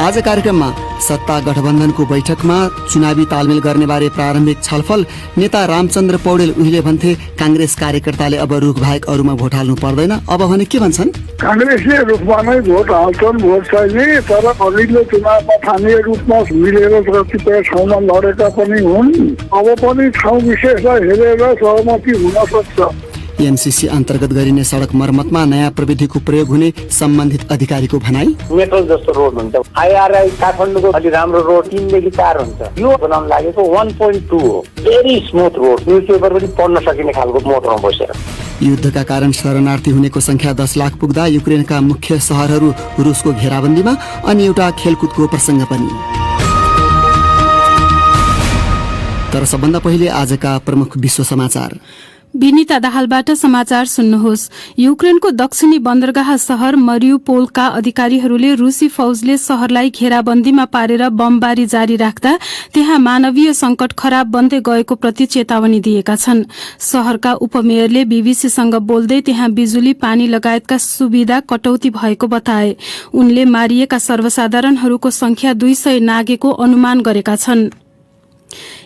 आज कार्यक्रममा सत्ता गठबन्धनको बैठकमा चुनावी तालमेल गर्नेबारे प्रारम्भिक छलफल। नेता रामचन्द्र पौडेल उहिले भन्थे कांग्रेस कार्यकर्ताले अब रुख बाहेक अरूमा भोट हाल्नु पर्दैन, अब भने के भन्छन्? कांग्रेसले रुखमा नै भोट हाल्छन्, भोट छैन। तर अघिल्लो चुनावमा स्थानीय रूपमा मिलेर कतिपय ठाउँमा लडेका पनि हुन्। अब पनि ठाउँ विशेषलाई हेरेर सहमति हुन सक्छ। एमसीसी अन्तर्गत गरिने सडक मर्मतमा नयाँ प्रविधिको प्रयोग हुने सम्बन्धित अधिकारीको भनाई। मेट्रो जस्तो रोड हुन्छ, आइआरआई काठमाडौँको अलि राम्रो रोड 3 देखि 4 हुन्छ। यो बनाउन लागेको 1.2 हो, भेरी स्मुथ रोड। न्युजपेपर पनि पढ्न सकिने खालको मोटरमा बसेर। युद्धका कारण शरणार्थी हुनेको संख्या 10 लाख पुग्दा युक्रेनका मुख्य शहरहरू रुसको घेराबन्दीमा, अनि एउटा खेलकुदको प्रसङ्ग पनि। तर सबभन्दा पहिले आजका प्रमुख विश्व समाचार। विनिता दाहालबाट समाचार सुन्नुहोस्। युक्रेनको दक्षिणी बन्दरगाह शहर मरियुपोलका अधिकारीहरूले रुसी फौजले शहरलाई घेराबन्दीमा पारेर बमबारी जारी राख्दा त्यहाँ मानवीय संकट खराब बन्दै गएको प्रति चेतावनी दिएका छन्। शहरका उपमेयरले बीबीसीसँग बोल्दै त्यहाँ बिजुली, पानी लगायतका सुविधा कटौती भएको बताए। उनले मारिएका सर्वसाधारणहरूको संख्या 200 नागेको अनुमान गरेका छन्।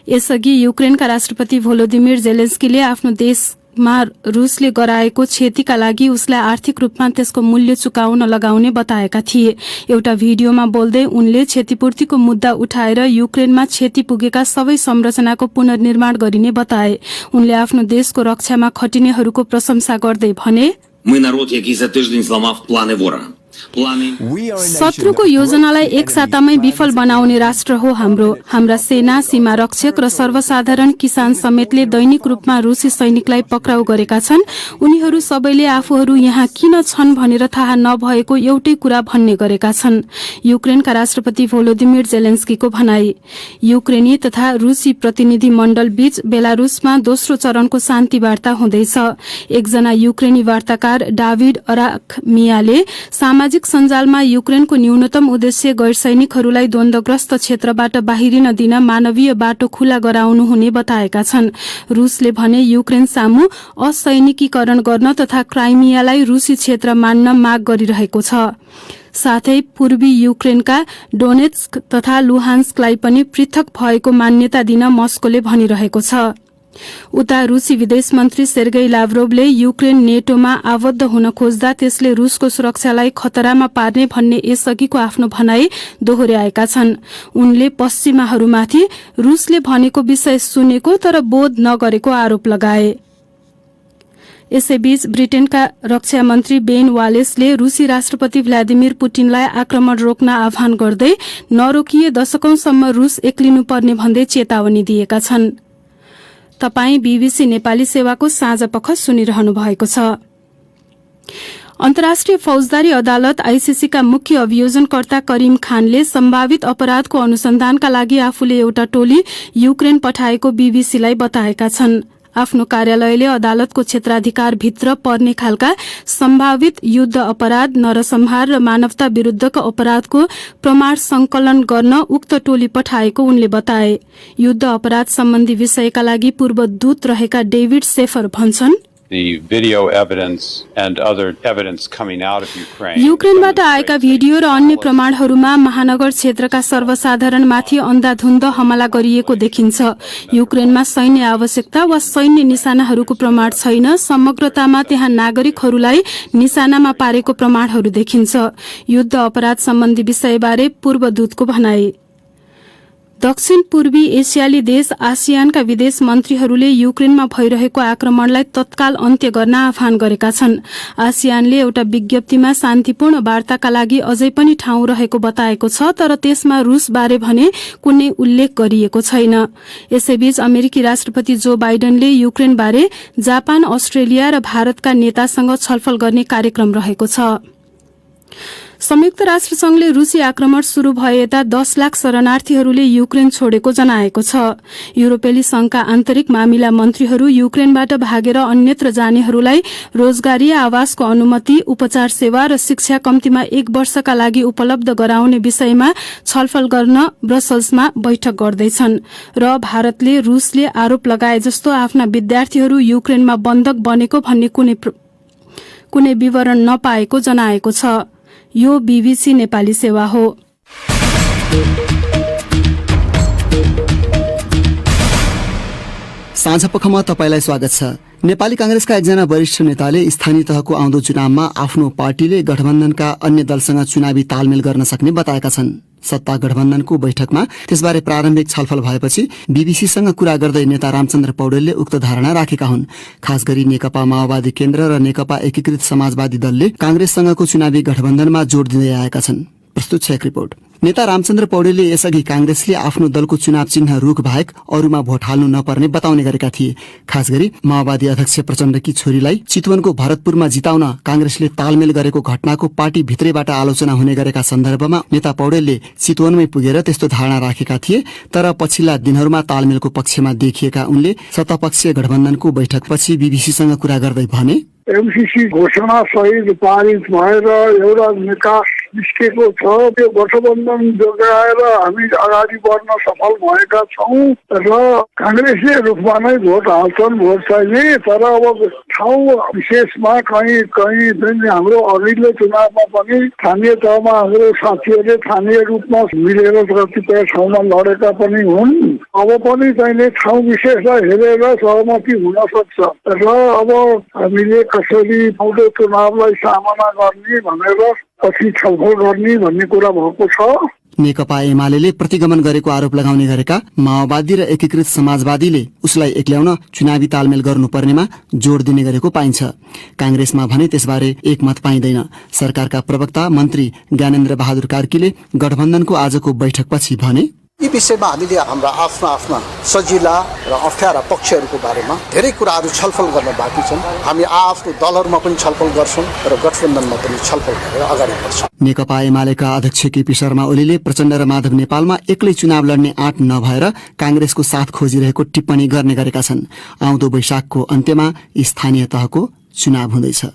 यसअघि युक्रेनका राष्ट्रपति भोलोदिमिर जेलेन्स्कीले आफ्नो देशमा रुसले गराएको क्षतिका लागि उसलाई आर्थिक रूपमा त्यसको मूल्य चुकाउन लगाउने बताएका थिए। एउटा भिडियोमा बोल्दै उनले क्षतिपूर्तिको मुद्दा उठाएर युक्रेनमा क्षति पुगेका सबै संरचनाको पुनर्निर्माण गरिने बताए। उनले आफ्नो देशको रक्षामा खटिनेहरूको प्रशंसा गर्दै भने, शत्रुको योजनालाई एक सातामै विफल बनाउने राष्ट्र हो हाम्रा सेना, सीमा रक्षक र सर्वसाधारण किसान समेतले दैनिक रूपमा रुसी सैनिकलाई पक्राउ गरेका छन्। उनीहरू सबैले आफूहरू यहाँ किन छन् भनेर थाहा नभएको एउटै कुरा भन्ने गरेका छन्। युक्रेनका राष्ट्रपति भोलोदिमिर जेलेन्स्कीको भनाई। युक्रेनी तथा रुसी प्रतिनिधि मण्डल बीच बेलारुसमा दोस्रो चरणको शान्ति वार्ता हुँदैछ। एकजना युक्रेनी वार्ताकार डाभिड अराखमियाले सामाजिक सञ्जालमा युक्रेनको न्यूनतम उद्देश्य गैर सैनिकहरूलाई द्वन्द्वग्रस्त क्षेत्रबाट बाहिरिन दिन मानवीय बाटो खुला गराउनु हुने बताएका छन्। रुसले भने युक्रेन सामु असैनिकीकरण गर्न तथा क्राइमियालाई रुसी क्षेत्र मान्न माग गरिरहेको छ। साथै पूर्वी युक्रेनका डोनेट्स्क तथा लुहान्स्कलाई पनि पृथक भएको मान्यता दिन मस्कोले भनिरहेको छ। उता रुसी विदेश मन्त्री सेर्गेई लाभ्रोभले युक्रेन नेटोमा आबद्ध हुन खोज्दा त्यसले रुसको सुरक्षालाई खतरामा पार्ने भन्ने यसअघिको आफ्नो भनाई दोहोर्याएका छन्। उनले पश्चिमाहरूमाथि रुसले भनेको विषय सुनेको तर बोध नगरेको आरोप लगाए। यसैबीच ब्रिटेनका रक्षा मन्त्री बेन वालेसले रुसी राष्ट्रपति भ्लादिमिर पुटिनलाई आक्रमण रोक्न आह्वान गर्दै नरोकिए दशकौंसम्म रुस एक्लिनुपर्ने भन्दै चेतावनी दिएका छन्। तपाई बीबीसी नेपाली सेवाको साँझ पख सुनिरहनु भएको छ। अन्तर्राष्ट्रिय फौजदारी अदालत आईसीसीका मुख्य अभियोजनकर्ता करिम खानले सम्भावित अपराधको अनुसन्धानका लागि आफूले एउटा टोली युक्रेन पठाएको बीबीसीलाई बताएका छन्। आफ्नो कार्यालयले अदालतको क्षेत्राधिकार भित्र पर्ने खालका सम्भावित युद्ध अपराध, नरसंहार र मानवता विरुद्धको अपराधको प्रमाण संकलन गर्न उक्त टोली पठाएको उनले बताए। युद्ध अपराध सम्बन्धी विषयका लागि पूर्व दूत रहेका डेभिड सेफर भन्छन्, युक्रेनबाट आएका भिडियो र अन्य प्रमाणहरूमा महानगर क्षेत्रका सर्वसाधारणमाथि अन्धाधुन्द हमला गरिएको देखिन्छ। युक्रेनमा सैन्य आवश्यकता वा सैन्य निशानाहरूको प्रमाण छैन। समग्रतामा त्यहाँ नागरिकहरूलाई निशानामा पारेको प्रमाणहरू देखिन्छ। युद्ध अपराध सम्बन्धी विषयबारे पूर्व दूतको भनाई। दक्षिण पूर्वी एसियाली देश आसियानका विदेश मन्त्रीहरूले युक्रेनमा भइरहेको आक्रमणलाई तत्काल अन्त्य गर्न आह्वान गरेका छन्। आसियानले एउटा विज्ञप्तिमा शान्तिपूर्ण वार्ताका लागि अझै पनि ठाउँ रहेको बताएको छ, तर त्यसमा रुसबारे भने कुनै उल्लेख गरिएको छैन। यसैबीच अमेरिकी राष्ट्रपति जो बाइडेनले युक्रेनबारे जापान, अस्ट्रेलिया र भारतका नेतासँग छलफल गर्ने कार्यक्रम रहेको छ। संयुक्त राष्ट्र संघले रुसी आक्रमण शुरू भए यता 10 लाख शरणार्थीहरूले युक्रेन छोडेको जनाएको छ। युरोपेली संघका आन्तरिक मामिला मन्त्रीहरू युक्रेनबाट भागेर अन्यत्र जानेहरूलाई रोजगारी, आवासको अनुमति, उपचार सेवा र शिक्षा कम्तीमा 1 वर्षका लागि उपलब्ध गराउने विषयमा छलफल गर्न ब्रसल्समा बैठक गर्दैछन् र भारतले रुसले आरोप लगाए जस्तो आफ्ना विद्यार्थीहरू युक्रेनमा बन्धक बनेको भन्ने कुनै विवरण नपाएको जनाएको छ। यो बीबीसी नेपाली सेवा हो। साँझपखमा तपाईलाई स्वागत छ। नेपाली कांग्रेसका एकजना वरिष्ठ नेताले स्थानीय तहको आउँदो चुनावमा आफ्नो पार्टीले गठबन्धनका अन्य दलसँग चुनावी तालमेल गर्न सक्ने बताएका छन्। सत्ता गठबन्धनको बैठकमा त्यसबारे प्रारम्भिक छलफल भएपछि बीबीसीसँग कुरा गर्दै नेता रामचन्द्र पौडेलले उक्त धारणा राखेका हुन्। खास गरी नेकपा माओवादी केन्द्र र नेकपा एकीकृत समाजवादी दलले कांग्रेससँगको चुनावी गठबन्धनमा जोड़ दिँदै आएका छन्। प्रस्तुत छ एक रिपोर्ट। नेता रामचन्द्र पौडेलले यसअघि कांग्रेसले आफ्नो दलको चुनाव चिन्ह रुख बाहेक अरूमा भोट हाल्नु नपर्ने बताउने गरेका थिए। खास गरी माओवादी अध्यक्ष प्रचण्डकी छोरीलाई चितवनको भरतपुरमा जिताउन कांग्रेसले तालमेल गरेको घटनाको पार्टी भित्रैबाट आलोचना हुने गरेका सन्दर्भमा नेता पौडेलले चितवनमै पुगेर त्यस्तो धारणा राखेका थिए। तर पछिल्ला दिनहरूमा तालमेलको पक्षमा देखिएका उनले सत्तापक्षीय गठबन्धनको बैठकपछि बीबीसीसँग कुरा गर्दै भने, एमसीसी घोषणा सहित पारित भएर एउटा निकास निस्केको छ। त्यो गठबन्धन जोगाएर हामी अगाडि बढ्न सफल भएका छौँ र कांग्रेसले रूपमा नै भोट हाल्छन्, भोट चाहिने। तर अब ठाउँ विशेषमा कहीँ कहीँ जुन हाम्रो अघिल्लो चुनावमा पनि स्थानीय तहमा हाम्रो साथीहरूले स्थानीय रूपमा मिलेर कतिपय ठाउँमा लडेका पनि हुन्। अब पनि चाहिने ठाउँ विशेषलाई हेरेर सहमति हुन सक्छ र अब हामीले कसरी आउँदो चुनावलाई सामना गर्ने भनेर पछि छलफल गर्ने भन्ने कुरा भएको छ। नेकपा एमाले प्रतिगमन गरेको आरोप लगाउने गरेका माओवादी र एकीकृत समाजवादीले उसलाई एक्ल्याउन चुनावी तालमेल गर्नुपर्नेमा जोड़ दिने गरेको पाइन्छ। कांग्रेसमा भने त्यसबारे एकमत पाइँदैन। सरकारका प्रवक्ता मन्त्री ज्ञानेन्द्र बहादुर कार्कीले गठबन्धनको आजको बैठकपछि भने, यी विषयमा हामीले हाम्रा आफ्ना सजिला र अप्ठ्यारा पक्षहरूको बारेमा धेरै कुराहरू छलफल गर्न बाँकी छन्। हामी आफ्नो दलहरूमा पनि छलफल गर्छौं र गठबन्धनमा पनि छलफल गरेर अगाडि बढ्छौं। नेकपा एमालेका अध्यक्ष केपी शर्मा ओलीले प्रचण्ड र माधव नेपालमा एक्लै चुनाव लड्ने आँट नभएर कांग्रेसको साथ खोजिरहेको टिप्पणी गर्ने गरेका छन्। आउँदो वैशाखको अन्त्यमा स्थानीय तहको चुनाव हुँदैछ।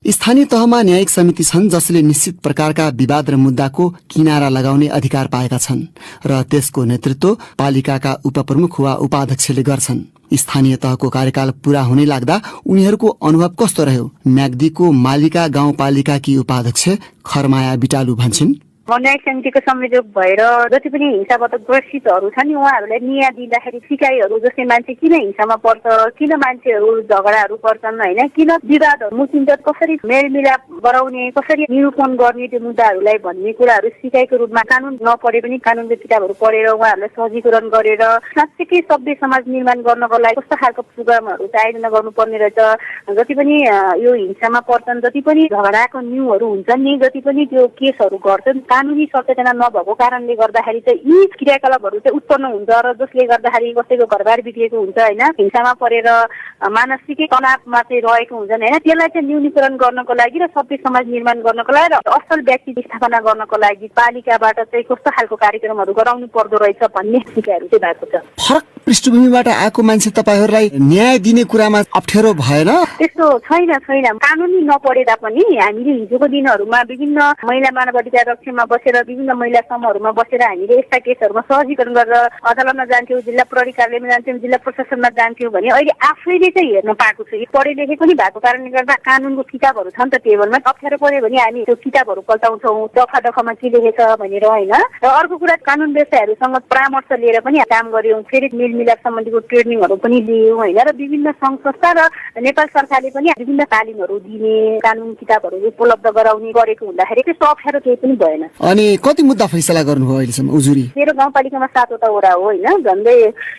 स्थानीय तहमा न्यायिक समिति छन् जसले निश्चित प्रकारका विवाद र मुद्दाको किनारा लगाउने अधिकार पाएका छन् र त्यसको नेतृत्व पालिकाका उपप्रमुख वा उपाध्यक्षले गर्छन्। स्थानीय तहको कार्यकाल पूरा हुने लाग्दा उनीहरूको अनुभव कस्तो रह्यो? म्याग्दीको मालिका गाउँपालिकाकी उपाध्यक्ष खरमाया बिटालु भन्छन्, न्यायिक समितिको संयोजक भएर जति पनि हिंसाबाट ग्रसितहरू छन् नि उहाँहरूलाई न्याय दिँदाखेरि सिकाइहरू जसले मान्छे किन हिंसामा पर्छ, किन मान्छेहरू झगडाहरू पर्छन् होइन, किन विवादहरू मुसिन्छ, कसरी मेलमिलाप गराउने, कसरी निरूपण गर्ने त्यो मुद्दाहरूलाई भन्ने कुराहरू सिकाइको रूपमा कानुन नपढे पनि कानुनको किताबहरू पढेर उहाँहरूलाई सहजीकरण गरेर साँच्चै सभ्य समाज निर्माण गर्नको लागि कस्तो खालको प्रोग्रामहरू चाहिँ आयोजना गर्नुपर्ने रहेछ। जति पनि यो हिंसामा पर्छन्, जति पनि झगडाको न्युहरू हुन्छन् नि, जति पनि त्यो केसहरू गर्छन्, कानुनी सचेतना नभएको कारणले गर्दाखेरि चाहिँ यी क्रियाकलापहरू चाहिँ उत्पन्न हुन्छ र जसले गर्दाखेरि कसैको घरबार बिग्रिएको हुन्छ होइन, हिंसामा परेर मानसिकै तनावमा चाहिँ रहेको हुन्छन् होइन। त्यसलाई चाहिँ न्यूनीकरण गर्नको लागि र सभ्य समाज निर्माण गर्नको लागि र असल व्यक्ति स्थापना गर्नको लागि पालिकाबाट चाहिँ कस्तो खालको कार्यक्रमहरू गराउनु पर्दो रहेछ भन्ने सिकाइहरू चाहिँ भएको छ। फरक पृष्ठभूमिबाट आएको मान्छे तपाईहरूलाई न्याय दिने कुरामा अप्ठ्यारो भएन? त्यस्तो छैन। कानुनी नपढेता पनि हामीले हिजोको दिनहरूमा विभिन्न महिला मानवाधिकार रक्षामा बसेर विभिन्न महिला समूहहरूमा बसेर हामीले यस्ता केसहरूमा सहजीकरण गरेर अदालतमा जान्थ्यौँ, जिल्ला प्रहरी कार्यालयमा जान्थ्यौँ, जिल्ला प्रशासनमा जान्थ्यौँ भने अहिले आफैले चाहिँ हेर्न पाएको छु। पढे लेखे पनि भएको कारणले गर्दा कानुनको किताबहरू छ नि त टेबलमा, अप्ठ्यारो पर्यो भने हामी त्यो किताबहरू पल्टाउँछौँ दफामा के लेखेछ भनेर होइन। र अर्को कुरा कानुन व्यवसायहरूसँग परामर्श लिएर पनि काम गर्यौँ, फेरि मेलमिलाप सम्बन्धीको ट्रेनिङहरू पनि लियौँ होइन। र विभिन्न सङ्घ संस्था र नेपाल सरकारले पनि विभिन्न तालिमहरू दिने, कानुन किताबहरू उपलब्ध गराउने गरेको हुँदाखेरि त्यस्तो अप्ठ्यारो केही पनि भएन। अनि कति मुद्दा फैसला गर्नुभयो अहिलेसम्म उजुरी? मेरो गाउँपालिकामा 7वटा वडा हो होइन, झन्डै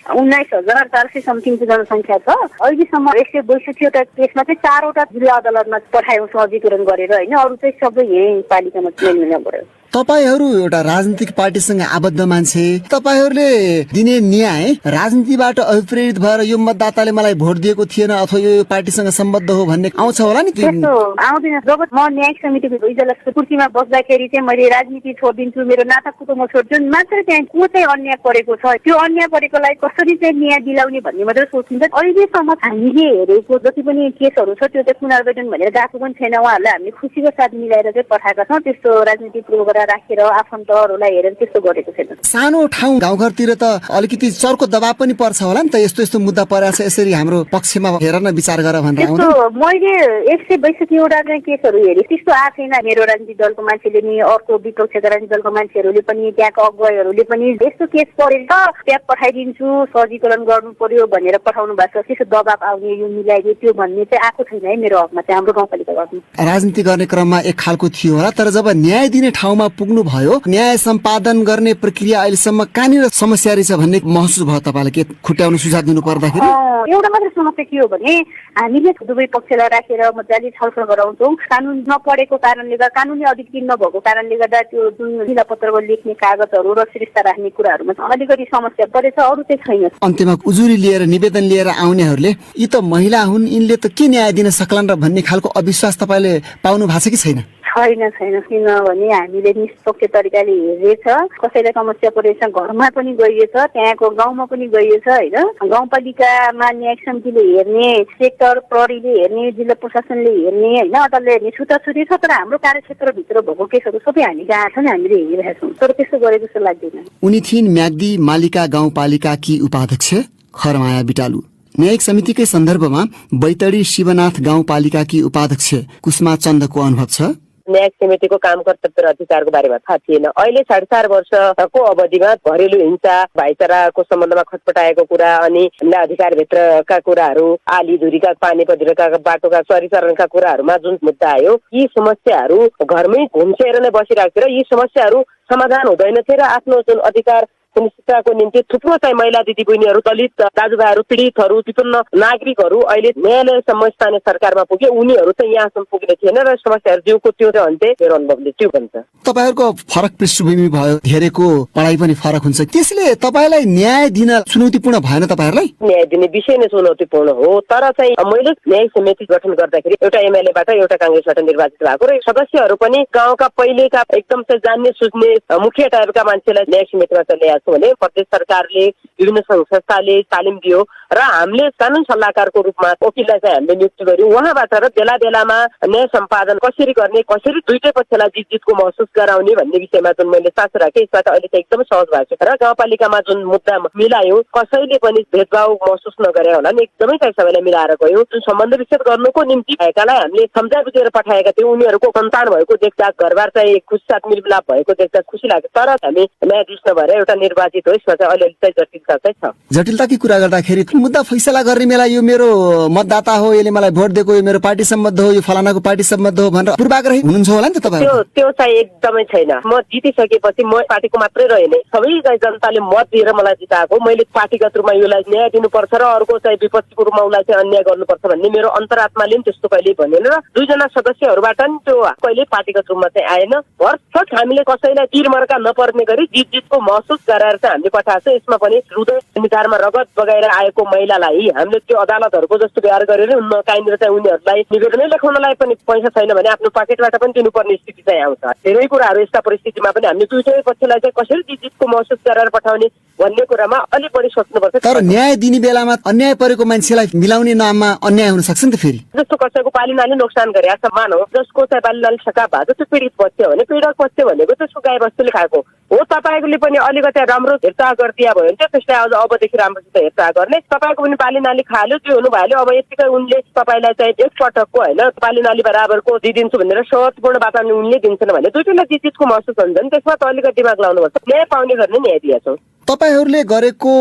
19,400 समथिङको जनसङ्ख्या छ। अहिलेसम्म 162वटा केसमा चाहिँ 4वटा जिल्ला अदालतमा पठायौँ सहजीकरण गरेर होइन, अरू चाहिँ सबै यही पालिकामा मेलमिलाप गर्यो। तपाईहरू एउटा राजनीतिक पार्टीसँग आबद्ध मान्छे, तपाईहरूले दिने न्याय राजनीतिबाट अभिप्रेरित भएर यो मतदाताले मलाई भोट दिएको थिएन अथवा यो पार्टीसँग सम्बद्ध हो भन्ने आउँछ होला नि? त्यस्तो आउँदैन। जब म न्यायिक समितिको इजलासको कुर्सीमा बस्दाखेरि चाहिँ मैले राजनीति छोडिदिन्छु, मेरो नाता कुटुम्ब छोड्छु मात्र त्यहाँ को चाहिँ अन्याय परेको छ, त्यो अन्याय परेकोलाई कसरी चाहिँ न्याय दिलाउने भन्ने मात्रै सोचिन्छ। अहिलेसम्म हामीले हेरेको जति पनि केसहरू छ त्यो चाहिँ पुनर्वेदन भनेर गएको पनि छैन। उहाँहरूलाई हामीले खुसीको साथ मिलाएर चाहिँ पठाएका छौँ। त्यस्तो राजनीतिक पक्षलाई राखेर आफन्तहरूलाई हेरेर त्यस्तो गरेको छैन। सानो ठाउँ गाउँघरतिर त अलिकति चर्को दबाब पनि पर्छ होला नि त, यस्तो यस्तो मुद्दा परेको छ यसरी हाम्रो पक्षमा हेर न विचार गर भनेर आउँदैन। मैले 162वटा चाहिँ केसहरू हेरेँ, त्यस्तो आएको छैन। मेरो राजनीतिक दलको मान्छेले नि, अर्को विपक्षका राजनीतिक दलको मान्छेहरूले पनि, त्यहाँको अगुवाईहरूले पनि यस्तो केस परेर ट्याप पठाइदिन्छु, सर्जीकरण गर्नु पर्यो भनेर पठाउनु भएको छ। त्यस्तो दबाब आउने, यो मिलाइदियो त्यो भन्ने चाहिँ आएको छैन है मेरो हकमा चाहिँ, हाम्रो गाउँपालिका हकमा। राजनीति गर्ने क्रममा एक खालको थियो होला, तर जब न्याय दिने ठाउँमा पुग्नु भयो, न्याय सम्पादन गर्ने प्रक्रिया अहिलेसम्म कहाँनिर समस्या रहेछ भन्ने महसुस भयो तपाईँलाई? के खुट्याउनु सुझाव दिनु पर्दाखेरि एउटा मात्रै समस्या के हो भने हामीले दुवै पक्षलाई राखेर मजाले छलफल गराउँछौँ। कानुन नपढेको कारणले गर्दा, कानुनी अधिकृत नभएको कारणले गर्दा त्यो जुन शिलापत्रको लेख्ने कागजहरू र शिरस्ता राख्ने कुराहरूमा अलिकति समस्या परेछ, अरू चाहिँ छैन। अन्त्यमा उजुरी लिएर निवेदन लिएर आउनेहरूले यी त महिला हुन्, यिनले त के न्याय दिन सक्लान् र भन्ने खालको अविश्वास तपाईँले पाउनु भएको छ कि छैन? छैन, किनभने हामीले निष्पक्ष तरिकाले हेरेछ। कसैलाई समस्या परेछ घरमा पनि गइएछ, त्यहाँको गाउँमा पनि गइएछ होइन। गाउँपालिकामा न्यायिक समितिले हेर्ने, सेक्टर प्रहरीले हेर्ने, जिल्ला प्रशासनले हेर्ने होइन, अदालतले हेर्ने छुट्टाछुट्टी छ। तर हाम्रो कार्यक्षेत्रभित्र भएको केसहरू सबै हामी गएको छ नि, हामीले हेरिरहेका छौँ। तर त्यस्तो गरेको जस्तो लाग्दैन। उनी थिइन् म्याग्दी मालिका गाउँपालिकाकी उपाध्यक्ष खरमाया बिटालु। न्यायिक समितिकै सन्दर्भमा बैतडी शिवनाथ गाउँपालिकाकी उपाध्यक्ष कुसमा चन्दको अनुभव छ। न्यायिक समितिको काम कर्तव्य र अधिकारको बारेमा थाहा थिएन। अहिले 4.5 वर्षको अवधिमा घरेलु हिंसा, भाइचाराको सम्बन्धमा खटपटाएको कुरा, अनि अधिकारभित्रका कुराहरू, आली धुरीका, पानी पधिरोका, बाटोका चरीचरणका कुराहरूमा जुन मुद्दा आयो, यी समस्याहरू घरमै घुम्सेर नै बसिरहेको थियो र यी समस्याहरू समाधान हुँदैन थिए र आफ्नो जुन अधिकार सुनिश्चितताको निम्ति थुप्रो चाहिँ महिला दिदीबहिनीहरू, दलित दाजुभाइहरू, पीडितहरू, विपन्न नागरिकहरू अहिले न्यायालयसम्म स्थानीय सरकारमा पुगे, उनीहरू चाहिँ यहाँसम्म पुग्ने थिएन र समस्याहरू जिउको त्यो अन्त्य मेरो अनुभवले त्यो भन्छ। तपाईँहरूको फरक पृष्ठभूमि भयो, धेरैको पढाइ पनि फरक हुन्छ, त्यसले तपाईँलाई न्याय दिन चुनौतीपूर्ण भएन? तपाईँहरूलाई न्याय दिने विषय नै चुनौतीपूर्ण हो, तर चाहिँ मैले न्यायिक समिति गठन गर्दाखेरि एउटा एमएलएबाट एउटा काङ्ग्रेसबाट निर्वाचित भएको र सदस्यहरू पनि गाउँका पहिलेका एकदम चाहिँ जान्ने सुझ्ने मुख्य टाइपका मान्छेलाई न्यायिक समितिमा चाहिँ ल्याएको भने प्रदेश सरकारले, विभिन्न सङ्घ संस्थाले तालिम दियो र हामीले कानुन सल्लाहकारको रूपमा वकिललाई चाहिँ हामीले नियुक्ति गर्यौँ। उहाँबाट र बेला बेलामा न्याय सम्पादन कसरी गर्ने, कसरी दुईटै पक्षलाई जितको महसुस गराउने भन्ने विषयमा जुन मैले चासो राखेँ, यसबाट अहिले चाहिँ एकदमै सहज भएको छ र गाउँपालिकामा जुन मुद्दा मिलायौँ, कसैले पनि भेदभाव महसुस नगरे होला नि, एकदमै चाहिँ सबैलाई मिलाएर गयौँ। जुन सम्बन्ध विच्छेद गर्नुको निम्ति भएकालाई हामीले सम्झाइ बुझेर पठाएका थियौँ। उनीहरूको सन्तान भएको देख्दा, घरबार चाहिँ खुसीसाथ मिलमिलाप भएको देख्दा खुसी लाग्यो। तर हामी न्यायाधीश नभएर एउटा निर्वाचित हो, यसमा चाहिँ अलिअलि चाहिँ जटिलता चाहिँ छ। जटिलताकी कुरा गर्दाखेरि मुद्दा फैसला गर्ने बेला यो मेरो मतदाता हो, यसले मलाई भोट दिएको, यो मेरो पार्टी सम्बद्ध हो, यो फलानाको पार्टी सम्बद्ध हो भनेर पूर्वाग्रही हुनुहुन्छ होला नि त तपाईँ? त्यो चाहिँ एकदमै छैन। म जितिसकेपछि म पार्टीको मात्रै रहेन, सबै जनताले मत दिएर मलाई जिताएको। मैले पार्टीगत रूपमा यसलाई न्याय दिनुपर्छ र अर्को चाहिँ विपक्षीको रूपमा उसलाई चाहिँ अन्याय गर्नुपर्छ भन्ने मेरो अन्तरात्माले पनि त्यस्तो कहिले भनेन र दुईजना सदस्यहरूबाट नि त्यो कहिले पार्टीगत रूपमा चाहिँ आएन। भरसक हामीले कसैलाई तीरमर्का नपर्ने गरी जितको महसुस गराएर चाहिँ हामीले पठाएको छ। यसमा पनि हृदय निधारमा रगत बगाएर आएको महिलालाई हामीले त्यो अदालतहरूको जस्तो व्यवहार गरेर कहीँनिर चाहिँ उनीहरूलाई निवेदनै लेखाउनलाई पनि पैसा छैन भने आफ्नो पाकेटबाट पनि दिनुपर्ने स्थिति चाहिँ आउँछ। धेरै कुराहरू यस्ता परिस्थितिमा पनि हामीले दुईटै पक्षलाई चाहिँ कसरी जितको महसुस गराएर पठाउने भन्ने कुरामा अलिक बढी सोच्नुपर्छ। तर न्याय दिने बेलामा अन्याय परेको मान्छेलाई मिलाउने नाममा अन्याय हुन सक्छ नि त फेरि। जस्तो कसैको पालिनाले नोक्सान गरे सम्मान हो, जसको चाहिँ पालिनाले सकाप भएको त्यो पीडित पक्ष हो भने पीडक पक्ष भनेको त्यसको गाई बस्तुले खाएको हो। तपाईँले पनि अलिकति राम्रो हेरचाह गरिदिया भयो भने चाहिँ त्यसलाई अझ अबदेखि राम्रोसित हेरचाह गर्ने। तपाईँको पनि पालिनाली खाल्यो, त्यो हुनु भइहाल्यो। अब यतिकै उनले तपाईँलाई चाहिँ एकपटकको होइन पालिनाली बराबरको दिइदिन्छु भनेर शर्तपूर्ण वातावरण उनले दिन्छन् भने दुईटैलाई चिजको महसुस हुन्छ नि, त्यसमा त अलिकति दिमाग लाउनुपर्छ। न्याय पाउने गर्ने न्याय दिएका छौँ। तपाईहरूले गरेको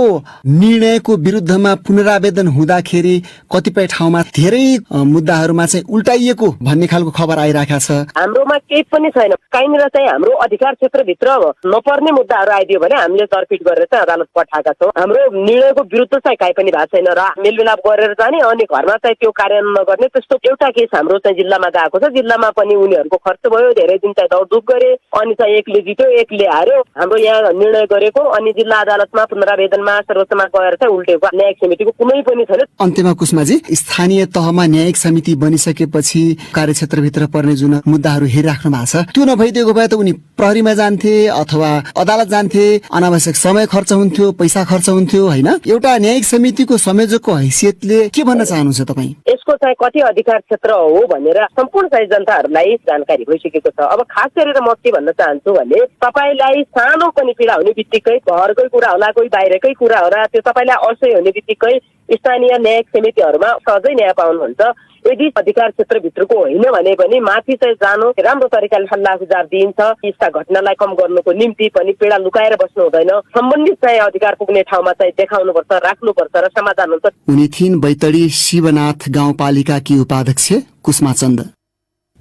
निर्णयको विरुद्धमा पुनरावेदन हुँदाखेरि कतिपय ठाउँमा धेरै मुद्दाहरूमा चाहिँ उल्टाइएको भन्ने खालको खबर आइरहेको छ। हाम्रोमा केही पनि छैन। कहीँनिर चाहिँ हाम्रो अधिकार क्षेत्रभित्र नपर्ने मुद्दाहरू आइदियो भने हामीले दरपिट गरेर चाहिँ अदालत पठाएका छौँ। हाम्रो निर्णयको विरुद्ध चाहिँ काहीँ पनि भएको छैन र मेलमिलाप गरेर जाने अनि घरमा चाहिँ त्यो कार्यान्वयन नगर्ने त्यस्तो एउटा केस हाम्रो चाहिँ जिल्लामा गएको छ। जिल्लामा पनि उनीहरूको खर्च भयो, धेरै दिन चाहिँ दौडधुप गरे, अनि चाहिँ एकले जित्यो एकले हार्यो। हाम्रो यहाँ निर्णय गरेको अनि जिल्ला जिल्ला अदालतमा पुनरावेदनमा सर्वोच्चमा गएर चाहिँ उल्टेको न्यायिक समितिको कुनै पनि छैन। अन्त्यमा कुसमाजी, स्थानीय तहमा न्यायिक समिति बनिसकेपछि कार्यक्षेत्रभित्र पर्ने जुन मुद्दाहरू हेरिराख्नु भएको छ त्यो नभइदिएको भए त उनी प्रहरीमा जान्थे अथवा अदालत जान्थे, अनावश्यक समय खर्च हुन्थ्यो, पैसा खर्च हुन्थ्यो होइन। एउटा न्यायिक समितिको संयोजकको हैसियतले के भन्न चाहनुहुन्छ तपाईँ? यसको चाहिँ कति अधिकार क्षेत्र हो भनेर सम्पूर्ण चाहिँ जनताहरूलाई जानकारी भइसकेको छ। अब खास गरेर म के भन्न चाहन्छु भने तपाईलाई सानो पनि पीडा हुने बित्तिकै घरकै कुरा होला, कोही बाहिरकै कुरा होला, त्यो तपाईँलाई असह्य हुने बित्तिकै स्थानीय न्यायिक समितिहरूमा सहजै न्याय पाउनुहुन्छ। यदि अधिकार क्षेत्रभित्रको होइन भने पनि माथि चाहिँ जानु, राम्रो तरिकाले सल्लाह सुझाव दिइन्छ। यस्ता घटनालाई कम गर्नुको निम्ति पनि पीडा लुकाएर बस्नु हुँदैन, सम्बन्धित चाहिँ अधिकार पुग्ने ठाउँमा चाहिँ देखाउनुपर्छ, राख्नुपर्छ र समाधान हुन्छ। उनी थिइन् बैतडी शिवनाथ गाउँपालिकाकी उपाध्यक्ष कुसमा चन्द।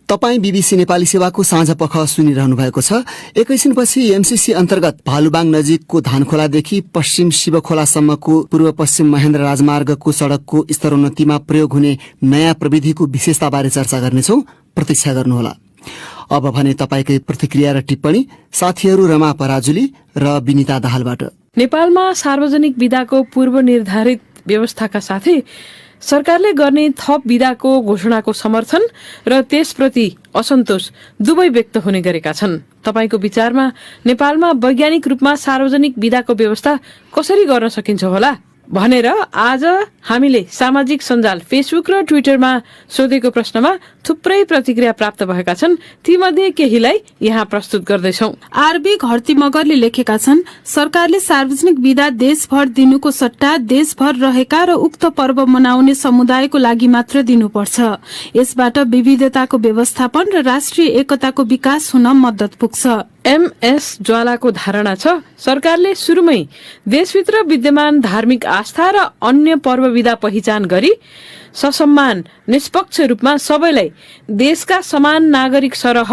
तपाईँ बीबीसी नेपाली सेवाको साँझ पख सुनिरहनु भएको छ। एकैछिनपछि एमसीसी अन्तर्गत भालुबाङ नजिकको धानखोलादेखि पश्चिम शिवखोलासम्मको पूर्व पश्चिम महेन्द्र राजमार्गको सड़कको स्तरोन्नतिमा प्रयोग हुने नयाँ प्रविधिको विशेषताबारे चर्चा गर्नेछौ। प्रतीक्षा गर्नुहोला। अब भने तपाईँकै प्रतिक्रिया र टिप्पणी साथीहरू रमा पराजुली र विनिता दाहालबाट। नेपालमा सार्वजनिक विदाको पूर्व निर्धारित व्यवस्थाका साथै सरकारले गर्ने थप विदाको घोषणाको समर्थन र त्यसप्रति असन्तोष दुवै व्यक्त हुने गरेका छन्। तपाईको विचारमा नेपालमा वैज्ञानिक रूपमा सार्वजनिक विदाको व्यवस्था कसरी गर्न सकिन्छ होला भनेर आज हामीले सामाजिक सञ्जाल फेसबुक र ट्विटरमा सोधेको प्रश्नमा थुप्रै प्रतिक्रिया प्राप्त भएका छन्। तीमध्ये केहीलाई यहाँ प्रस्तुत गर्दैछौ। आरबी घरती मगरले लेखेका छन्, सरकारले सार्वजनिक विदा देशभर दिनुको सट्टा देशभर रहेका र उक्त पर्व मनाउने समुदायको लागि मात्र दिनुपर्छ। यसबाट विविधताको व्यवस्थापन र राष्ट्रिय एकताको विकास हुन मद्दत पुग्छ। एमएस ज्वालाको धारणा छ, सरकारले सुरुमै देशभित्र विद्यमान धार्मिक आस्था र अन्य पर्व विदा पहिचान गरी ससम्मान निष्पक्ष रूपमा सबैलाई देशका समान नागरिक सरह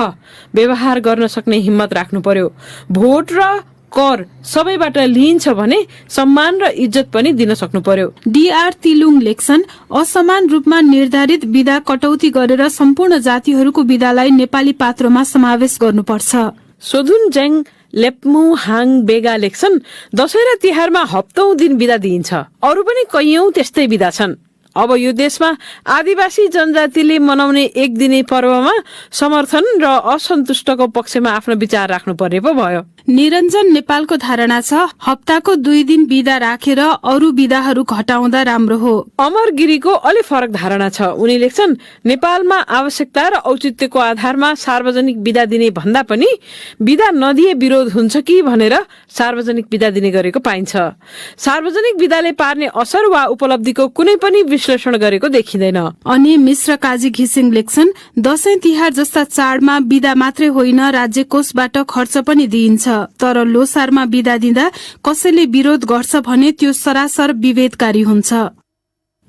व्यवहार गर्न सक्ने हिम्मत राख्नु पर्यो। भोट र कर सबैबाट लिइन्छ भने सम्मान र इज्जत पनि दिन सक्नु पर्यो। डीआर तिलुङ लेख्छन्, असमान रूपमा निर्धारित विदा कटौती गरेर सम्पूर्ण जातिहरूको विदालाई नेपाली पात्रमा समावेश गर्नुपर्छ। सोधुन ज्याङ लेप्मु हाङ बेगा लेख्छन्, दशैं र तिहारमा हप्तौं दिन विदा दिइन्छ, अरू पनि कैयौं त्यस्तै विदा छन्। अब यो देशमा आदिवासी जनजातिले मनाउने एक दिने पर्वमा समर्थन र असन्तुष्टको पक्षमा आफ्नो विचार राख्नु पर्ने पो भयो। निरञ्जन नेपालको धारणा छ, हप्ताको 2 दिन विदा राखेर अरू विदाहरू घटाउँदा राम्रो हो। अमर गिरीको अलि फरक धारणा छ। उनी लेख्छन्, नेपालमा आवश्यकता र औचित्यको आधारमा सार्वजनिक विदा दिने भन्दा पनि विदा नदिए विरोध हुन्छ कि भनेर सार्वजनिक विदा दिने गरेको पाइन्छ। सार्वजनिक विदाले पार्ने असर वा उपलब्धिको कुनै पनि विश्लेषण गरेको देखिँदैन। अनि मिश्र काजी घिसिङ लेख्छन्, दशैं तिहार जस्ता चाडमा विदा मात्रै होइन राज्य कोषबाट खर्च पनि दिइन्छ, तर लोसारमा विदा दिँदा कसैले विरोध गर्छ भने त्यो सरासर विभेदकारी हुन्छ।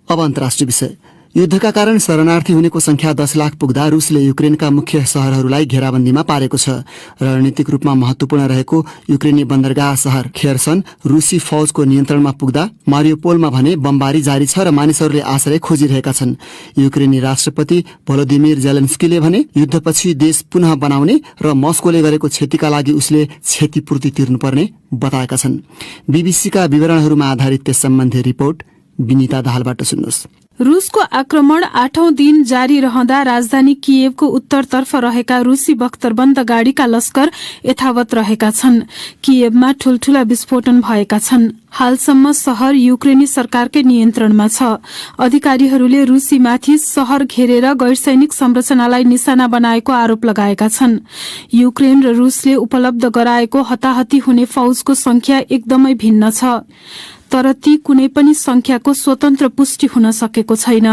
अब अन्तर्राष्ट्रिय विषय। युद्धका कारण शरणार्थी हुनेको संख्या 10 लाख पुग्दा रुसले युक्रेनका मुख्य शहरहरूलाई घेराबन्दीमा पारेको छ। रणनीतिक रूपमा महत्वपूर्ण रहेको युक्रेनी बन्दरगाह शहर खेर्सन रुसी फौजको नियन्त्रणमा पुग्दा मारियोपोलमा भने बमबारी जारी छ र मानिसहरूले आश्रय खोजिरहेका छन्। युक्रेनी राष्ट्रपति भोलोदिमिर जेलेन्स्कीले भने युद्धपछि देश पुनः बनाउने र मस्कोले गरेको क्षतिका लागि उसले क्षतिपूर्ति तिर्नुपर्ने बताएका छन्। बीबीसीका विवरणहरूमा आधारित त्यस सम्बन्धी रिपोर्ट विनिता दाहालबाट सुन्नुहोस्। रूसको आक्रमण 8औं दिन जारी रहँदा राजधानी कियेभको उत्तरतर्फ रहेका रूसी बख्तरबन्द गाडीका लस्कर यथावत रहेका छन्। कियेभमा ठूलठूला विस्फोटन भएका छन्। हालसम्म शहर युक्रेनी सरकारकै नियन्त्रणमा छ। अधिकारीहरूले रूसीमाथि शहर घेरेर गैरसैनिक संरचनालाई निशाना बनाएको आरोप लगाएका छन्। युक्रेन र रूसले उपलब्ध गराएको हताहती हुने फौजको संख्या एकदमै भिन्न छ, तर ती कुनै पनि संख्याको स्वतन्त्र पुष्टि हुन सकेको छैन।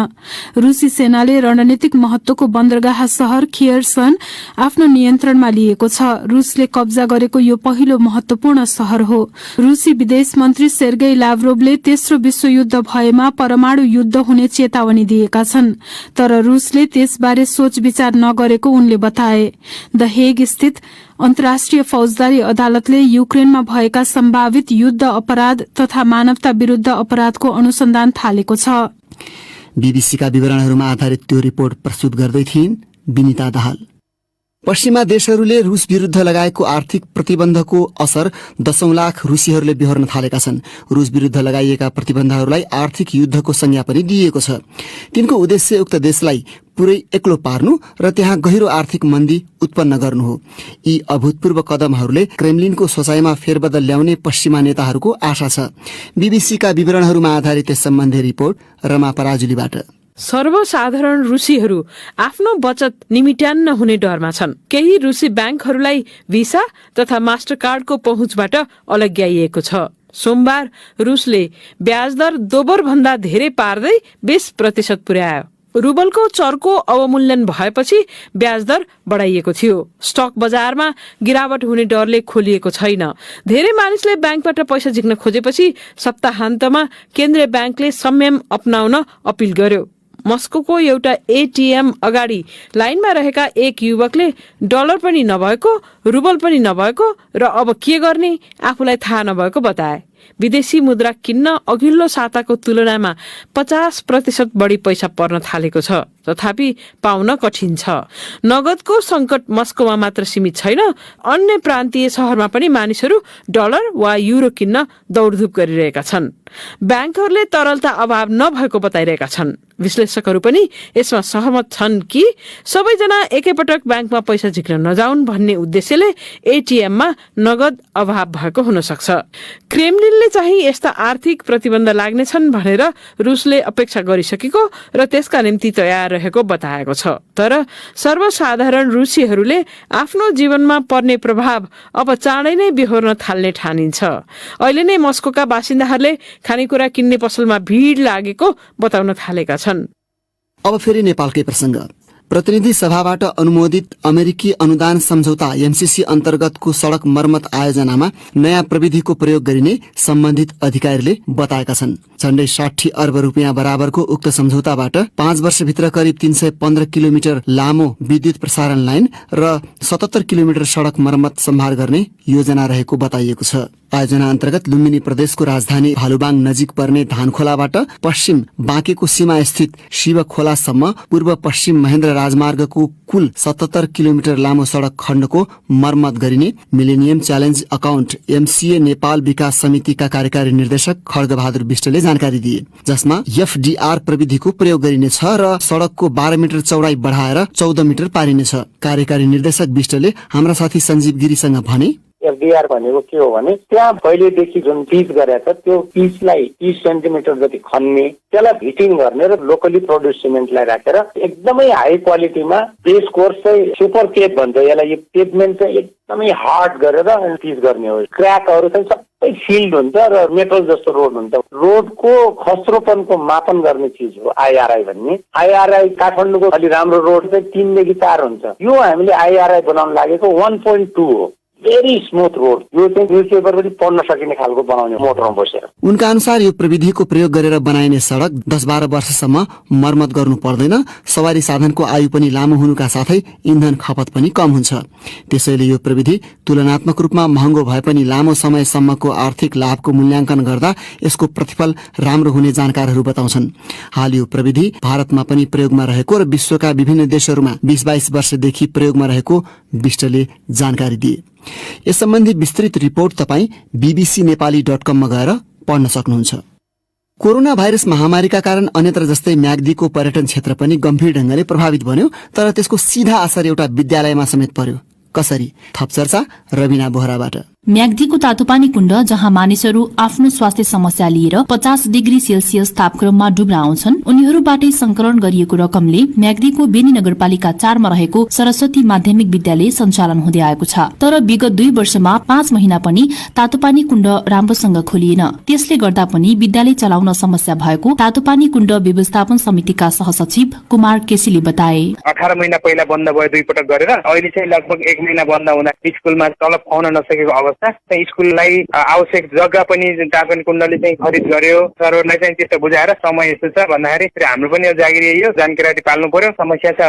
रूसी सेनाले रणनीतिक महत्वको बन्दरगाह शहर खियर्सन आफ्नो नियन्त्रणमा लिएको छ। रूसले कब्जा गरेको यो पहिलो महत्वपूर्ण शहर हो। रूसी विदेश मन्त्री सेर्गेई लाभ्रोभले तेस्रो विश्वयुद्ध भएमा परमाणु युद्ध हुने चेतावनी दिएका छन्, तर रूसले त्यसबारे सोच विचार नगरेको उनले बताए। द हेग स्थित अन्तर्राष्ट्रिय फौजदारी अदालतले युक्रेनमा भएका सम्भावित युद्ध अपराध तथा मानवता विरुद्ध अपराधको अनुसन्धान थालेको छ। बीबीसीका विवरणहरूमा आधारित त्यो रिपोर्ट प्रस्तुत गर्दै थिइन् विनिता दाहाल। पश्चिमा देशहरूले रूस विरुद्ध लगाएको आर्थिक प्रतिबन्धको असर 10 लाख रूसीहरूले बिहोर्न थालेका छन्। रूस विरुद्ध लगाइएका प्रतिबन्धहरूलाई आर्थिक युद्धको संज्ञा पनि दिइएको छ। तिनको उद्देश्य उक्त देशलाई पुरै एक्लो पार्नु र त्यहाँ गहिरो आर्थिक मन्दी उत्पन्न गर्नु हो। यी अभूतपूर्व कदमहरूले क्रेमलिनको सोचाइमा फेरबदल ल्याउने पश्चिमा नेताहरूको आशा छ। बीबीसीका विवरणहरूमा आधारित यस सम्बन्धी रिपोर्ट रमा पराजुलीबाट। सर्वसाधारण रूसीहरू आफ्नो बचत निमिट्यान्न हुने डरमा छन्। केही रूसी ब्याङ्कहरूलाई भिसा तथा मास्टरकार्डको पहुँचबाट अलग्याइएको छ। सोमबार रूसले ब्याज दर दोब्बर भन्दा धेरै पार्दै 20% पुर्यायो। रुबलको चर्को अवमूल्यन भएपछि ब्याज दर बढाइएको थियो। स्टक बजारमा गिरावट हुने डरले खोलिएको छैन। धेरै मानिसले ब्याङ्कबाट पैसा झिक्न खोजेपछि सप्ताहान्तमा केन्द्रीय ब्याङ्कले संयम अपनाउन अपील गर्यो। मस्कोको एउटा एटीएम अगाडि लाइनमा रहेका एक युवकले डलर पनि नभएको, रुबल पनि नभएको र अब के गर्ने आफूलाई थाहा नभएको बताए। विदेशी मुद्रा किन्न अघिल्लो साताको तुलनामा 50% बढी पैसा पर्न थालेको छ, तथापि पाउन कठिन छ। नगदको संकट मस्कोमा मात्र सीमित छैन, अन्य प्रान्तीय शहरमा पनि मानिसहरू डलर वा युरो किन्न दौडधुप गरिरहेका छन्। ब्याङ्कहरूले तरलता अभाव नभएको बताइरहेका छन्। विश्लेषकहरू पनि यसमा सहमत छन् कि सबैजना एकैपटक ब्याङ्कमा पैसा झिक्न नजाउन् भन्ने उद्देश्यले एटीएममा नगद अभाव भएको हुन सक्छ। क्रेमलिनले चाहिँ यस्ता आर्थिक प्रतिबन्ध लाग्नेछन् भनेर रुसले अपेक्षा गरिसकेको र त्यसका निम्ति तयार रहेको बताएको छ। तर सर्वसाधारण रुसीहरूले आफ्नो जीवनमा पर्ने प्रभाव अब चाँडै नै बिहोर्न थाल्ने ठानिन्छ। अहिले नै मस्कोका बासिन्दाहरूले खानेकुरा किन्ने पसलमा भिड लागेको बताउन थालेका छन्। अब फेरि नेपालकै प्रसंग। प्रतिनिधि सभाबाट अनुमोदित अमेरिकी अनुदान सम्झौता एमसीसी अन्तर्गतको सड़क मर्मत आयोजनामा नयाँ प्रविधिको प्रयोग गरिने सम्बन्धित अधिकारीले बताएका छन्। झण्डै 60 अर्ब रुपियाँ बराबरको उक्त सम्झौताबाट 5 वर्षभित्र करिब 315 किलोमिटर लामो विद्युत प्रसारण लाइन र 77 किलोमिटर सड़क मर्मत सम्भार गर्ने योजना रहेको बताइएको छ। आयोजना अन्तर्गत लुम्बिनी प्रदेशको राजधानी भालुबाङ नजिक पर्ने धानखोलाबाट पश्चिम बाँकेको सीमा स्थित शिव खोलासम्म पूर्व पश्चिम महेन्द्र राजमार्गको कुल 77 किलोमिटर लामो सड़क खण्डको मर्मत गरिने millennium challenge account MCA Nepal विकास समितिका कार्यकारी निर्देशक खड्गबहादुर विष्टले जानकारी दिए, जसमा एफडीआर प्रविधिको प्रयोग गरिनेछ र सड़कको 12 मिटर चौडाई बढाएर 14 मिटर पारिनेछ। कार्यकारी निर्देशक विष्टले हाम्रा साथी सञ्जीव गिरीसँग भने, एफडीआर भनेको के हो भने त्यहाँ पहिलेदेखि जुन पिच गरेको छ त्यो पिचलाई 30 सेन्टिमिटर जति खन्ने, त्यसलाई भिटिङ गर्ने र लोकली प्रोड्युस सिमेन्टलाई राखेर एकदमै हाई क्वालिटीमा बेस कोर्स चाहिँ सुपर पेभ भन्छ यसलाई। यो पेभमेन्ट चाहिँ एकदमै हार्ड गरेर पिच गर्ने हो। क्र्याकहरू चाहिँ सबै फिल्ड हुन्छ र मेटल जस्तो रोड हुन्छ। रोडको खस्रोपनको मापन गर्ने चिज हो आईआरआई भन्ने। आईआरआई काठमाडौँको अलि राम्रो रोड चाहिँ 3 देखि 4 हुन्छ। यो हामीले आईआरआई बनाउन लागेको 1.2 हो। Very smooth road. यो चाहिँ न्युजपेपर पनि पढ्न सकिने खालको बनाउने मोटरमा बसेर। उनका अनुसार यो प्रविधिको प्रयोग गरेर बनाइने सड़क 10-12 वर्षसम्म मर्मत गर्नु पर्दैन। सवारी साधनको आयु पनि लामो हुनुका साथै इन्धन खपत पनि कम हुन्छ। त्यसैले यो प्रविधि तुलनात्मक रूपमा महँगो भए पनि लामो समयसम्मको आर्थिक लाभको मूल्याङ्कन गर्दा यसको प्रतिफल राम्रो हुने जानकारहरू बताउँछन्। हाल यो प्रविधि भारतमा पनि प्रयोगमा रहेको र विश्वका विभिन्न देशहरूमा 20-22 वर्षदेखि प्रयोगमा रहेको विष्टले जानकारी दिए। यस सम्बन्धी विस्तृत रिपोर्ट तपाईँ bbcnepali.com मा गएर पढ्न सक्नुहुन्छ। कोरोना भाइरस महामारीका कारण अन्यत्र जस्तै म्याग्दीको पर्यटन क्षेत्र पनि गम्भीर ढंगले प्रभावित बन्यो, तर त्यसको सीधा असर एउटा विद्यालयमा समेत पर्यो। कसरी? थप चर्चा रबिना बोहराबाट। म्याग्दीको तातोपानी कुण्ड, जहाँ मानिसहरू आफ्नो स्वास्थ्य समस्या लिएर 50 डिग्री सेल्सियस तापक्रममा डुब्न आउँछन्, उनीहरूबाटै संकलन गरिएको रकमले म्याग्दीको बेनी नगरपालिका 4 मा रहेको सरस्वती माध्यमिक विद्यालय सञ्चालन हुँदै आएको छ। तर विगत 2 वर्षमा 5 महिना पनि तातोपानी कुण्ड राम्रोसँग खोलिएन। त्यसले गर्दा पनि विद्यालय चलाउन समस्या भएको तातोपानी कुण्ड व्यवस्थापन समितिका सहसचिव कुमार केसीले बताए। 18 महिना पहिला बन्द भयो 2 पटक गरेर, अहिले चाहिँ लगभग 1 महिना बन्द हुँदा स्कुलमा तलब खुवाउन नसकेको अवस्था छ। स्कुललाई आवश्यक जग्गा पनि तापनि कुण्डले चाहिँ खरिद गर्यो, सरहरूलाई चाहिँ त्यस्तो बुझाएर समय यस्तो छ भन्दाखेरि हाम्रो पनि जागिर यही हो, जानकारी पाल्नु पर्यो, समस्या छ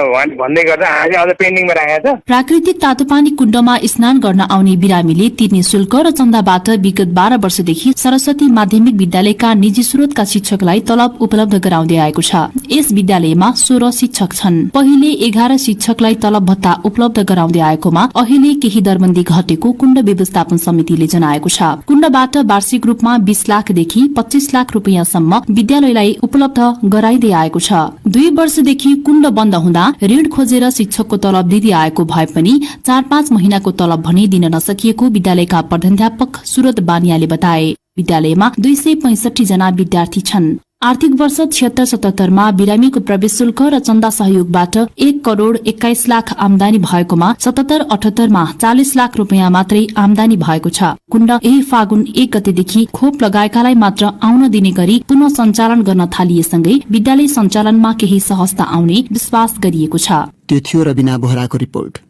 भन्दै गर्दा हामी अझ पेन्डिङमा राखेका छ। प्राकृतिक तातोपानी कुण्डमा स्नान गर्न आउने बिरामीले तिर्ने शुल्क र चन्दाबाट विगत 12 वर्षदेखि सरस्वती माध्यमिक विद्यालयका निजी स्रोतका शिक्षकलाई तलब उपलब्ध गराउँदै आएको छ। यस विद्यालयमा 16 शिक्षक छन्। पहिले 11 शिक्षकलाई तलब भत्ता उपलब्ध गराउँदै आएकोमा अहिले केही दरबन्दी घटेको कुण्ड व्यवस्थापन समितिले जनाएको छ। कुण्डबाट वार्षिक रूपमा 20 लाखदेखि 25 लाख रुपियाँसम्म विद्यालयलाई उपलब्ध गराइदै आएको छ। 2 वर्षदेखि कुण्ड बन्द हुँदा ऋण खोजेर शिक्षकको तलब दिँदै आएको भए पनि 4-5 महिनाको तलब भने दिन नसकिएको विद्यालयका प्रधानाध्यापक सुरत बानियाले बताए। विद्यालयमा 265 जना विद्यार्थी छन्। आर्थिक वर्ष 76-77 मा बिरामीको प्रवेश शुल्क र चन्दा सहयोगबाट 1 करोड़ 21 लाख आमदानी भएकोमा 77-78 मा 40 लाख रुपियाँ मात्रै आमदानी भएको छ। कुण्ड यही फागुन 1 गतेदेखि खोप लगाएकालाई मात्र आउन दिने गरी पुनः सञ्चालन गर्न थालिएसँगै विद्यालय सञ्चालनमा केही सहजता आउने विश्वास गरिएको छ। त्यो थियो रबिना बोहराको रिपोर्ट।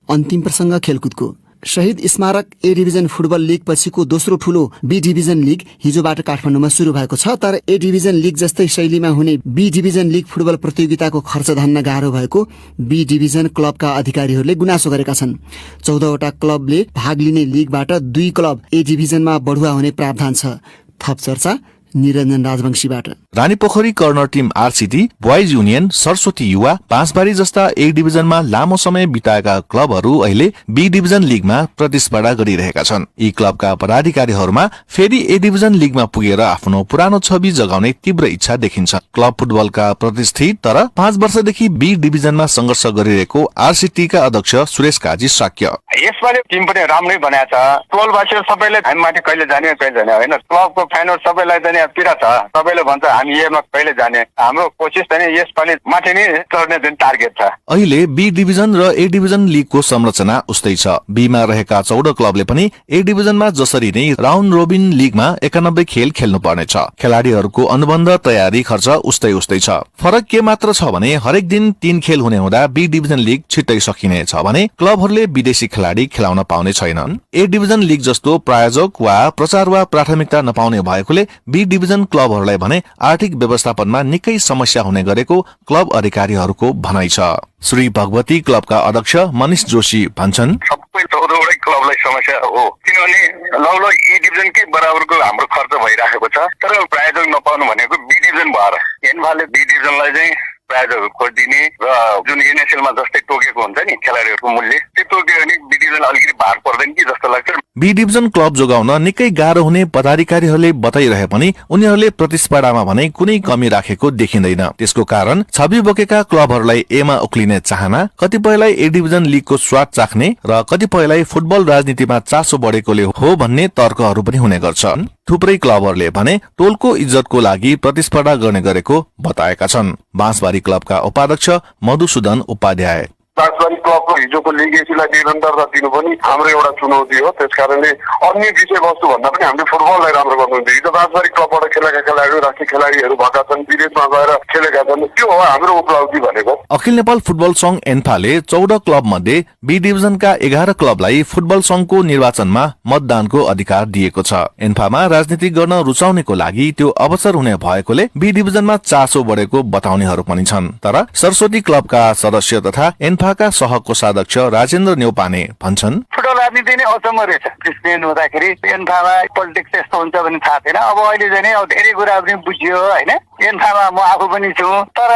अन्तिम प्रसंग खेलकुदको। शहीद स्मारक ए डिभिजन फुटबल लीग पछिको दोस्रो ठूलो बी डिभिजन लीग हिजोबाट काठमाडौँमा शुरू भएको छ। तर ए डिभिजन लीग जस्तै शैलीमा हुने बी डिभिजन लीग फुटबल प्रतियोगिताको खर्च धान्न गाह्रो भएको बी डिभिजन क्लबका अधिकारीहरूले गुनासो गरेका छन्। 14 वटा क्लबले भाग लिने लीगबाट 2 क्लब ए डिभिजनमा बढुवा हुने प्रावधान छ। थप चर्चा निरञ्जन राजवंशीबाट। Ranipokhari corner team RCT, boys union, Saraswati युवा, बाँसबारी जस्ता ए डिभिजनमा लामो समय बिताएका क्लबहरू अहिले बी डिभिजन लीगमा प्रतिस्पर्धा गरिरहेका छन्। यी क्लबका पदाधिकारीहरूमा फेरि ए डिभिजन लीगमा पुगेर आफ्नो पुरानो छवि जगाउने तीव्र इच्छा देखिन्छ। क्लब फुटबलका प्रतिष्ठित तर 5 वर्षदेखि बी डिभिजनमा संघर्ष गरिरहेको आरसीटीका अध्यक्ष सुरेश काजी साक्य। यसपालि टिम पनि राम्रै बनाएको छ। टोलवासीहरू सबैले हामी माथि कहिले जाने होइन, क्लबको फ्यानहरू सबैलाई पनि पीडा छ। सबैले भन्छ हामी एमा कहिले जाने। हाम्रो कोसिस पनि यसपालि माथि नै चढ्ने जुन टार्गेट छ। अहिले बी डिभिजन र ए डिभिजन लीगको संरचना उस्तै छ। बीमा रहेका 14 क्लबले पनि ए डिभिजनमा जसरी नै राउन्ड रोबिन लीगमा 91 खेल खेल्नु पर्नेछ। खेलाडीहरूको अनुबन्ध तयारी खर्च उस्तै छ। फरक के मात्र छ भने हरेक दिन 3 खेल हुने हुँदा बी डिभिजन लीग छिट्टै सकिनेछ भने क्लबहरूले विदेशी खेलाडी खेलाउन पाउने छैनन्। ए डिभिजन लीग जस्तो प्रायोजक वा प्रचार वा प्राथमिकता नपाउने भएकोले बी डिभिजन क्लबहरूलाई भने आर्थिक व्यवस्थापनमा निकै समस्या हुने गरेको क्लब अधिकारीहरूको भनाइ छ। श्री भगवती क्लबका अध्यक्ष मनिष जोशी भन्छन्, सबै 14 क्लबलाई समस्या हो, किनभने लगभग ए डिभिजनकै बराबरको हाम्रो खर्च भइराखेको छ। तर प्रायोजक नपाउनु भनेको बी डिभिजन भएर एनफाले बी डिभिजनलाई चाहिँ प्रायोजकहरू खोजिदिने र जुन एनएसएलमा जस्तै तोकेको हुन्छ नि खेलाडीहरूको मूल्य, त्यो तोक्यो भने बी डिभिजन अलिकति भार पर्दैन कि जस्तो लाग्छ। बी डिभिजन क्लब जोगाउन निकै गाह्रो हुने पदाधिकारीहरूले बताइरहे पनि उनीहरूले प्रतिस्पर्धामा भने कुनै कमी राखेको देखिँदैन। त्यसको कारण छवि बोकेका क्लबहरूलाई एमा उक्लिने चाहना, कतिपयलाई ए डिभिजन लीगको स्वाद चाख्ने र कतिपयलाई फुटबल राजनीतिमा चासो बढेकोले हो भन्ने तर्कहरू पनि हुने गर्छन्। थुप्रै क्लबहरूले भने टोलको इज्जतको लागि प्रतिस्पर्धा गर्ने गरेको बताएका छन्। बाँसबारी क्लबका उपाध्यक्ष मधुसूदन उपाध्याय, बाँसबारी क्लबको हिजोको लिगेसीलाई निरन्तरता दिनु पनि हाम्रो एउटा चुनौती हो। त्यसकारणले अन्य विषयवस्तु भन्दा पनि हामीले फुटबललाई राम्रो गर्नुहुन्छ। हिजो बाँसबारी क्लबबाट खेलेका खेलाडीहरू राष्ट्रिय खेलाडीहरू भएका छन्, विदेशमा गएर खेलेका छन्, त्यो हो हाम्रो उपलब्धि भनेको। अखिल नेपाल फुटबल संघ एन्फाले 14 क्लब मध्ये बी डिभिजनका 11 क्लबलाई फुटबल संघको निर्वाचनमा मतदानको अधिकार दिएको छ। एन्फामा राजनीति गर्न रुचाउनेको लागि त्यो अवसर हुने भएकोले बी डिभिजनमा चासो बढेको बताउनेहरू पनि छन्। तर सरस्वती क्लबका सदस्य तथा एन्फाका सहकोषाध्यक्ष राजेन्द्र न्यौपाने भन्छन्, फुटबल राजनीति नै अचम्म रहेछ। प्रेसिडेन्ट हुँदाखेरि एन्फामा पोलिटिक्स यस्तो हुन्छ भन्ने थाहा थिएन। अब अहिले चाहिँ अब धेरै कुरा पनि बुझियो होइन। एन्फामा म आफू पनि छु, तर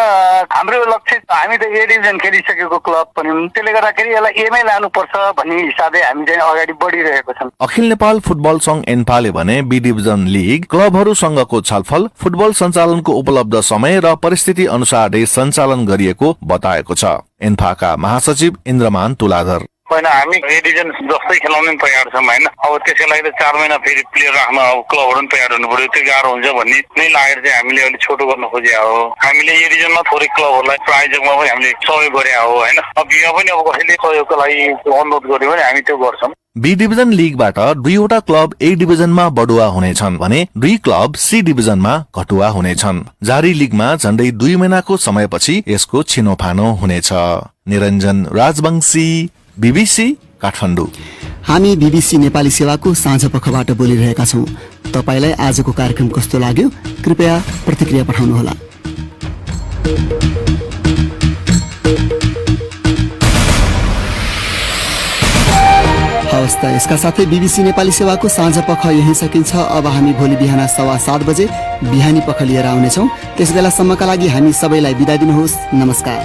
हाम्रो लक्ष्य हामी त ए डिभिजन खेलिसकेको क्लब पनि हुन्, त्यसले गर्दाखेरि यसलाई एमै लानुपर्छ भन्ने हिसाबले हामी चाहिँ अगाडि बढिरहेको छौँ। अखिल नेपाल फुटबल संघ एन्फाले भने बी डिभिजन लीग क्लबहरूसँगको छलफल फुटबल सञ्चालनको उपलब्ध समय र परिस्थिति अनुसारले सञ्चालन गरिएको बताएको छ। एन्फाका महासचिव इन्द्रमान तुलाधर, होइन हामी ए डिभिजन जस्तै खेलाउने तयार छौँ होइन। अब त्यसको लागि त 4 महिना फेरि प्लेयर राख्न अब क्लबहरू पनि तयार हुनु पर्यो, त्यो गाह्रो हुन्छ भन्ने नै लागेर चाहिँ हामीले अलिक छोटो गर्न खोजे हो। हामीले ए डिभिजनमा थोरै क्लबहरूलाई प्रायोजकमा पनि हामीले सहयोग गरे हो होइन। अब बिमा पनि अब कसैले सहयोगको लागि अनुरोध गर्यो भने हामी त्यो गर्छौँ। बी डिभिजन लीगबाट 2 वटा क्लब ए डिभिजनमा बढुवा हुनेछन् भने 2 क्लब सी डिभिजनमा घटुवा हुनेछन्। जारी लीगमा झण्डै 2 महिनाको समयपछि यसको छिनोफानो हुनेछ। निरञ्जन राजवंशी, BBC काठमाडौँ। हामी BBC नेपाली सेवाको साँझ पखबाट बोलिरहेका छौं। तपाईलाई आजको कार्यक्रम कस्तो लाग्यो कृपया प्रतिक्रिया पठाउनुहोला। हवस् त यसका साथै BBC नेपाली सेवाको साँझ पख यही सकिन्छ। अब हामी भोलि बिहान 7:15 बजे बिहानी पख लिएर आउनेछौँ। त्यसबेलासम्मका लागि हामी सबैलाई बिदा दिनुहोस्। नमस्कार।